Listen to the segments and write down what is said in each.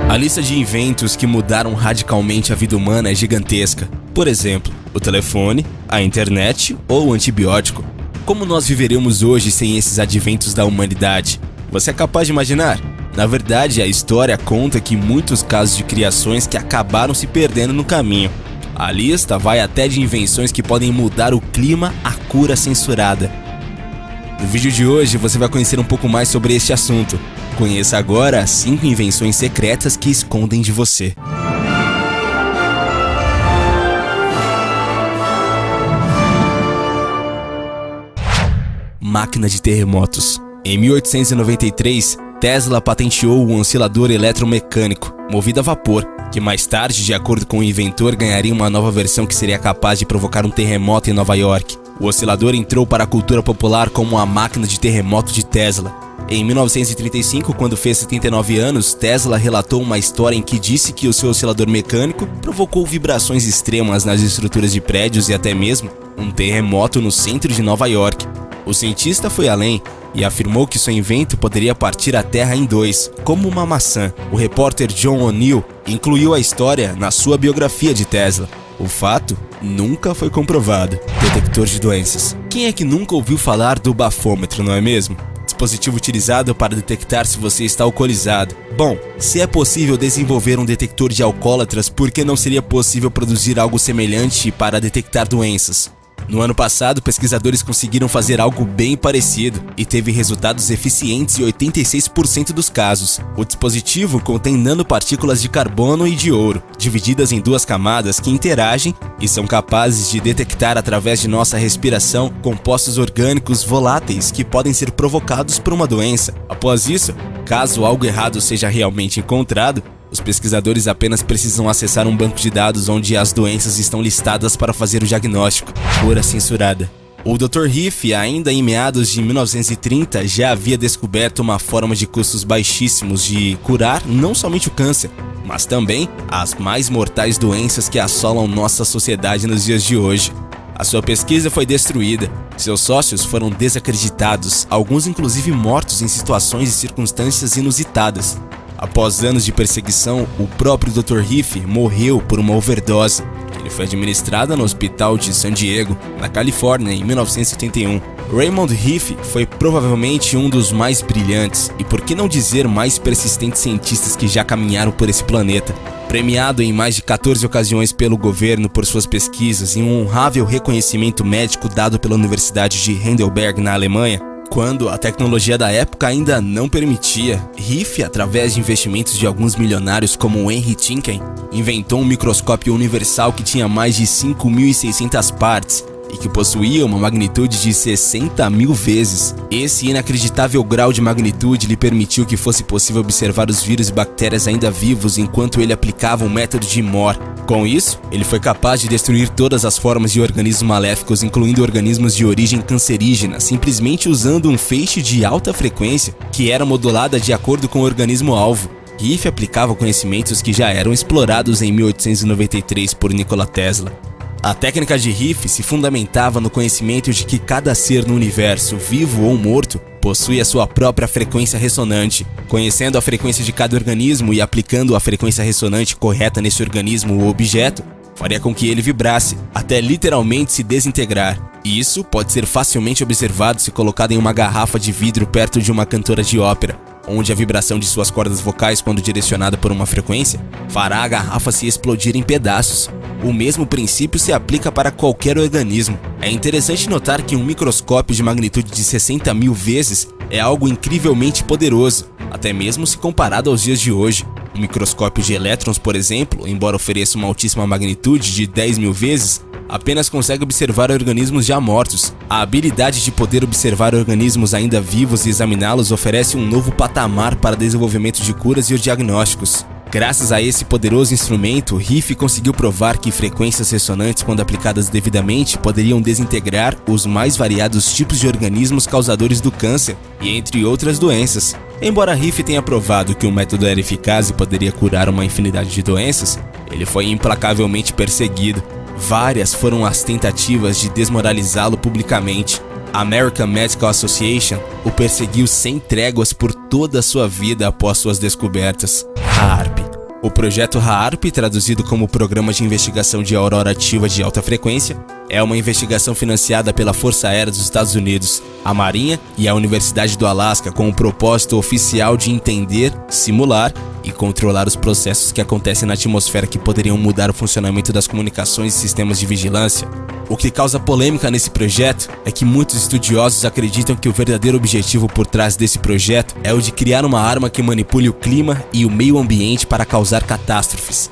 A lista de inventos que mudaram radicalmente a vida humana é gigantesca. Por exemplo, o telefone, a internet ou o antibiótico. Como nós viveremos hoje sem esses adventos da humanidade? Você é capaz de imaginar? Na verdade, a história conta que muitos casos de criações que acabaram se perdendo no caminho. A lista vai até de invenções que podem mudar o clima à cura censurada. No vídeo de hoje você vai conhecer um pouco mais sobre este assunto. Conheça agora as 5 invenções secretas que escondem de você. Máquina de terremotos. Em 1893, Tesla patenteou o oscilador eletromecânico, movido a vapor, que mais tarde, de acordo com o inventor, ganharia uma nova versão que seria capaz de provocar um terremoto em Nova York. O oscilador entrou para a cultura popular como a máquina de terremoto de Tesla. Em 1935, quando fez 79 anos, Tesla relatou uma história em que disse que o seu oscilador mecânico provocou vibrações extremas nas estruturas de prédios e até mesmo um terremoto no centro de Nova York. O cientista foi além e afirmou que seu invento poderia partir a Terra em 2, como uma maçã. O repórter John O'Neill incluiu a história na sua biografia de Tesla. O fato nunca foi comprovado. Detector de doenças. Quem é que nunca ouviu falar do bafômetro, não é mesmo? Dispositivo utilizado para detectar se você está alcoolizado. Bom, se é possível desenvolver um detector de alcoólatras, por que não seria possível produzir algo semelhante para detectar doenças? No ano passado, pesquisadores conseguiram fazer algo bem parecido e teve resultados eficientes em 86% dos casos. O dispositivo contém nanopartículas de carbono e de ouro, divididas em 2 camadas que interagem e são capazes de detectar através de nossa respiração compostos orgânicos voláteis que podem ser provocados por uma doença. Após isso, caso algo errado seja realmente encontrado, os pesquisadores apenas precisam acessar um banco de dados onde as doenças estão listadas para fazer o diagnóstico. Cura censurada. O Dr. Riff, ainda em meados de 1930, já havia descoberto uma forma de custos baixíssimos de curar não somente o câncer, mas também as mais mortais doenças que assolam nossa sociedade nos dias de hoje. A sua pesquisa foi destruída, seus sócios foram desacreditados, alguns inclusive mortos em situações e circunstâncias inusitadas. Após anos de perseguição, o próprio Dr. Riff morreu por uma overdose. Ele foi administrada no hospital de San Diego, na Califórnia, em 1971. Raymond Riff foi provavelmente um dos mais brilhantes e, por que não dizer, mais persistentes cientistas que já caminharam por esse planeta. Premiado em mais de 14 ocasiões pelo governo por suas pesquisas e um honrável reconhecimento médico dado pela Universidade de Heidelberg, na Alemanha, quando a tecnologia da época ainda não permitia, Riff, através de investimentos de alguns milionários como Henry Tinken, inventou um microscópio universal que tinha mais de 5.600 partes e que possuía uma magnitude de 60.000 vezes. Esse inacreditável grau de magnitude lhe permitiu que fosse possível observar os vírus e bactérias ainda vivos enquanto ele aplicava o método de Moore. Com isso, ele foi capaz de destruir todas as formas de organismos maléficos, incluindo organismos de origem cancerígena, simplesmente usando um feixe de alta frequência que era modulada de acordo com o organismo-alvo. Riff aplicava conhecimentos que já eram explorados em 1893 por Nikola Tesla. A técnica de Riff se fundamentava no conhecimento de que cada ser no universo, vivo ou morto, possui a sua própria frequência ressonante. Conhecendo a frequência de cada organismo e aplicando a frequência ressonante correta nesse organismo ou objeto, faria com que ele vibrasse, até literalmente se desintegrar. E isso pode ser facilmente observado se colocado em uma garrafa de vidro perto de uma cantora de ópera, onde a vibração de suas cordas vocais, quando direcionada por uma frequência, fará a garrafa se explodir em pedaços. O mesmo princípio se aplica para qualquer organismo. É interessante notar que um microscópio de magnitude de 60.000 vezes é algo incrivelmente poderoso, até mesmo se comparado aos dias de hoje. Um microscópio de elétrons, por exemplo, embora ofereça uma altíssima magnitude de 10.000 vezes, apenas consegue observar organismos já mortos. A habilidade de poder observar organismos ainda vivos e examiná-los oferece um novo patamar para o desenvolvimento de curas e diagnósticos. Graças a esse poderoso instrumento, Riff conseguiu provar que frequências ressonantes, quando aplicadas devidamente, poderiam desintegrar os mais variados tipos de organismos causadores do câncer e entre outras doenças. Embora Riff tenha provado que o método era eficaz e poderia curar uma infinidade de doenças, ele foi implacavelmente perseguido. Várias foram as tentativas de desmoralizá-lo publicamente. A American Medical Association o perseguiu sem tréguas por toda a sua vida após suas descobertas. HAARP, O projeto HAARP, traduzido como Programa de Investigação de Aurora Ativa de Alta Frequência, é uma investigação financiada pela Força Aérea dos Estados Unidos, a Marinha e a Universidade do Alasca com o propósito oficial de entender, simular e controlar os processos que acontecem na atmosfera que poderiam mudar o funcionamento das comunicações e sistemas de vigilância. O que causa polêmica nesse projeto é que muitos estudiosos acreditam que o verdadeiro objetivo por trás desse projeto é o de criar uma arma que manipule o clima e o meio ambiente para causar catástrofes.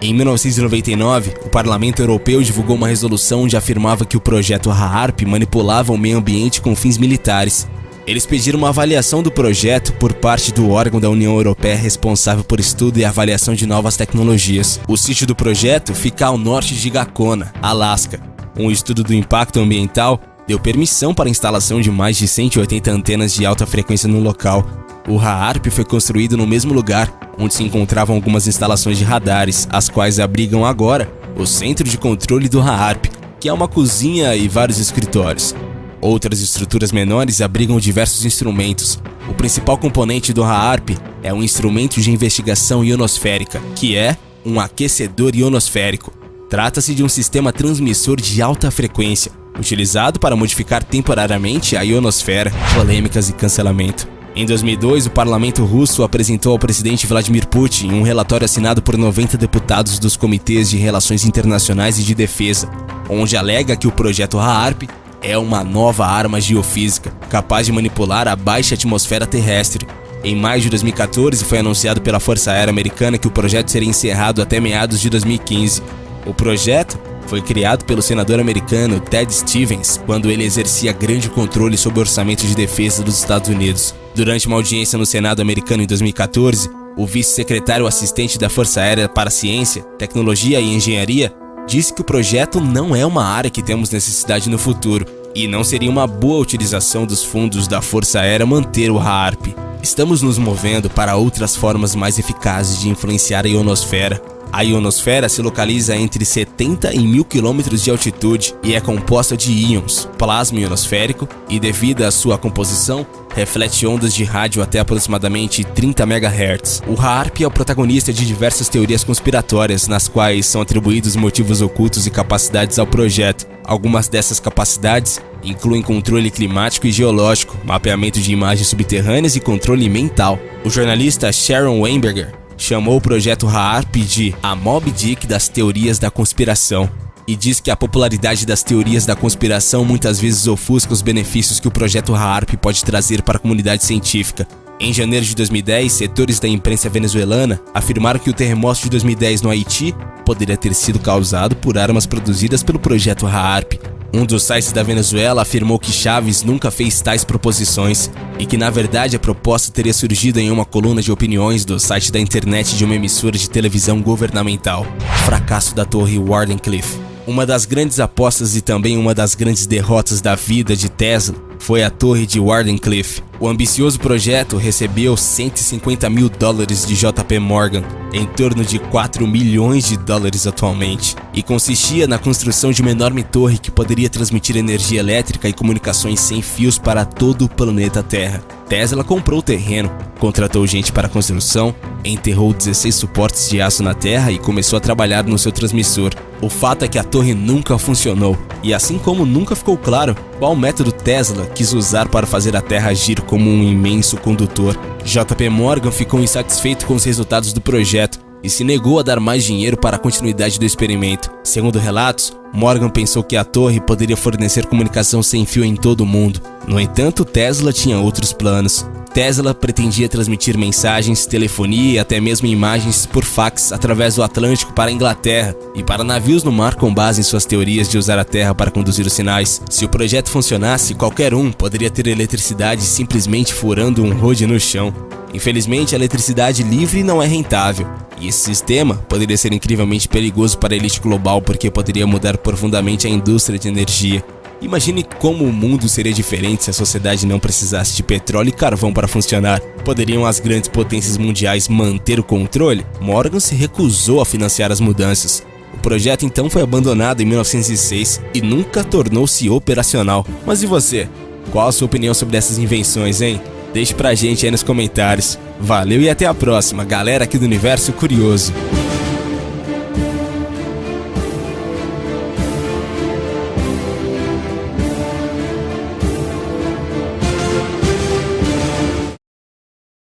Em 1999, o Parlamento Europeu divulgou uma resolução onde afirmava que o projeto HAARP manipulava o meio ambiente com fins militares. Eles pediram uma avaliação do projeto por parte do órgão da União Europeia responsável por estudo e avaliação de novas tecnologias. O sítio do projeto fica ao norte de Gacona, Alasca. Um estudo do impacto ambiental deu permissão para a instalação de mais de 180 antenas de alta frequência no local. O HAARP foi construído no mesmo lugar onde se encontravam algumas instalações de radares, as quais abrigam agora o centro de controle do HAARP, que é uma cozinha e vários escritórios. Outras estruturas menores abrigam diversos instrumentos. O principal componente do HAARP é um instrumento de investigação ionosférica, que é um aquecedor ionosférico. Trata-se de um sistema transmissor de alta frequência, utilizado para modificar temporariamente a ionosfera, polêmicas e cancelamento. Em 2002, o parlamento russo apresentou ao presidente Vladimir Putin um relatório assinado por 90 deputados dos comitês de relações internacionais e de defesa, onde alega que o projeto HAARP é uma nova arma geofísica capaz de manipular a baixa atmosfera terrestre. Em maio de 2014, foi anunciado pela Força Aérea Americana que o projeto seria encerrado até meados de 2015. O projeto foi criado pelo senador americano Ted Stevens quando ele exercia grande controle sobre o orçamento de defesa dos Estados Unidos. Durante uma audiência no Senado americano em 2014, o vice-secretário assistente da Força Aérea para Ciência, Tecnologia e Engenharia disse que o projeto não é uma área que temos necessidade no futuro e não seria uma boa utilização dos fundos da Força Aérea manter o HAARP. Estamos nos movendo para outras formas mais eficazes de influenciar a ionosfera. A ionosfera se localiza entre 70 e 1000 km de altitude e é composta de íons, plasma ionosférico, e devido à sua composição, reflete ondas de rádio até aproximadamente 30 MHz. O HAARP é o protagonista de diversas teorias conspiratórias, nas quais são atribuídos motivos ocultos e capacidades ao projeto. Algumas dessas capacidades incluem controle climático e geológico, mapeamento de imagens subterrâneas e controle mental. O jornalista Sharon Weinberger chamou o projeto HAARP de a Moby Dick das teorias da conspiração e diz que a popularidade das teorias da conspiração muitas vezes ofusca os benefícios que o projeto HAARP pode trazer para a comunidade científica. Em janeiro de 2010, setores da imprensa venezuelana afirmaram que o terremoto de 2010 no Haiti poderia ter sido causado por armas produzidas pelo projeto HAARP. Um dos sites da Venezuela afirmou que Chávez nunca fez tais proposições e que, na verdade, a proposta teria surgido em uma coluna de opiniões do site da internet de uma emissora de televisão governamental. Fracasso da Torre Wardenclyffe. Uma das grandes apostas e também uma das grandes derrotas da vida de Tesla foi a Torre de Wardenclyffe. O ambicioso projeto recebeu $150 mil de JP Morgan, em torno de 4 milhões de dólares atualmente, e consistia na construção de uma enorme torre que poderia transmitir energia elétrica e comunicações sem fios para todo o planeta Terra. Tesla comprou o terreno, contratou gente para a construção, enterrou 16 suportes de aço na terra e começou a trabalhar no seu transmissor. O fato é que a torre nunca funcionou, e assim como nunca ficou claro qual método Tesla quis usar para fazer a Terra agir como um imenso condutor. JP Morgan ficou insatisfeito com os resultados do projeto e se negou a dar mais dinheiro para a continuidade do experimento. Segundo relatos, Morgan pensou que a torre poderia fornecer comunicação sem fio em todo o mundo. No entanto, Tesla tinha outros planos. Tesla pretendia transmitir mensagens, telefonia e até mesmo imagens por fax através do Atlântico para a Inglaterra e para navios no mar com base em suas teorias de usar a Terra para conduzir os sinais. Se o projeto funcionasse, qualquer um poderia ter eletricidade simplesmente furando um road no chão. Infelizmente, a eletricidade livre não é rentável, e esse sistema poderia ser incrivelmente perigoso para a elite global porque poderia mudar profundamente a indústria de energia. Imagine como o mundo seria diferente se a sociedade não precisasse de petróleo e carvão para funcionar. Poderiam as grandes potências mundiais manter o controle? Morgan se recusou a financiar as mudanças. O projeto então foi abandonado em 1906 e nunca tornou-se operacional. Mas e você? Qual a sua opinião sobre essas invenções, hein? Deixe pra gente aí nos comentários. Valeu e até a próxima, galera aqui do Universo Curioso.